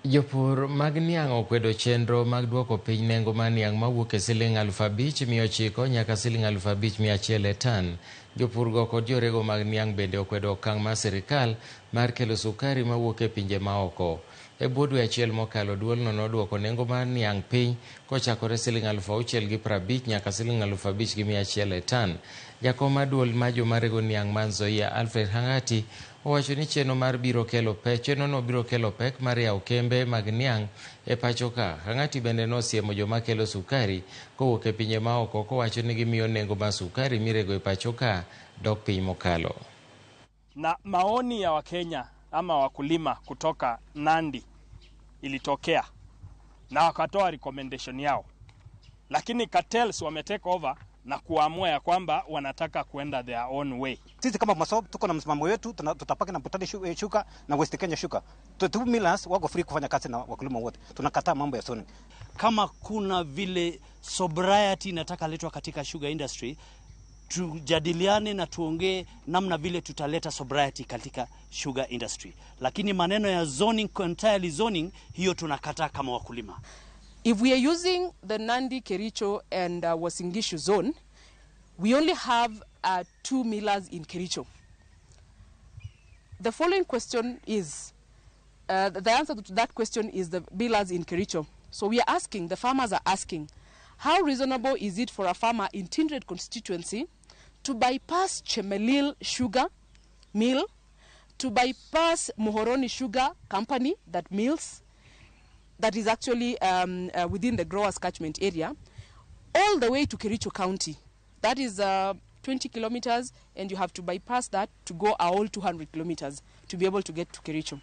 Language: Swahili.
Jopur mag niang okwedo chenro mag duoko piny nengo mar niang mawuok e Sh5,900 nyaka Sh5,100 e tan. Jopur go kod jorego mag niang bende okwedo okang' mar sirikal mar kelo sukari mawuok e pinje maoko. E bwo dwe achiel mokalo, duolno noduoko nengo mar niang piny kochakore Sh6,50 nyaka Sh5,100 e tan. Jakom mar duol mar joma rego niang man Zoia Alfred Hangati owacho ni chenrono biro kelo pek mar yawo kembe mag niang e pacho ka. Hangati bende nosiemo joma kelo sukari kowuok e pinje maoko kowacho ni gimiyo nengo mar sukari mirego e pacho ka dok piny mokalo. Na maoni ya Wakenya ama wakulima kutoka Nandi ilitokea na wakatoa recommendation yao, lakini cartels wametake over na kuamua ya kwamba wanataka kuenda their own way. Sisi kama Masob tuko na msimamo wetu, tutapaki na Butali shuka na West Kenya shuka. 2 millers wako free kufanya kazi na wakulima wote. Tunakataa mambo ya zoning. Kama kuna vile sobriety inataka letwa katika sugar industry, tujadiliane na tuongee namna vile tutaleta sobriety katika sugar industry. Lakini maneno ya zoning, entirely zoning, hiyo tunakataa kama wakulima. If we are using the Nandi, Kericho and Uasin Gishu zone, we only have 2 millers in Kericho. The following question is, the answer to that question is the millers in Kericho. So we are asking, the farmers are asking, how reasonable is it for a farmer in Tindred constituency to bypass Chemelil sugar mill, to bypass Muhoroni sugar company that mills, that is actually within the growers' catchment area, all the way to Kericho County. That is 20 kilometers, and you have to bypass that to go a whole 200 kilometers to be able to get to Kericho.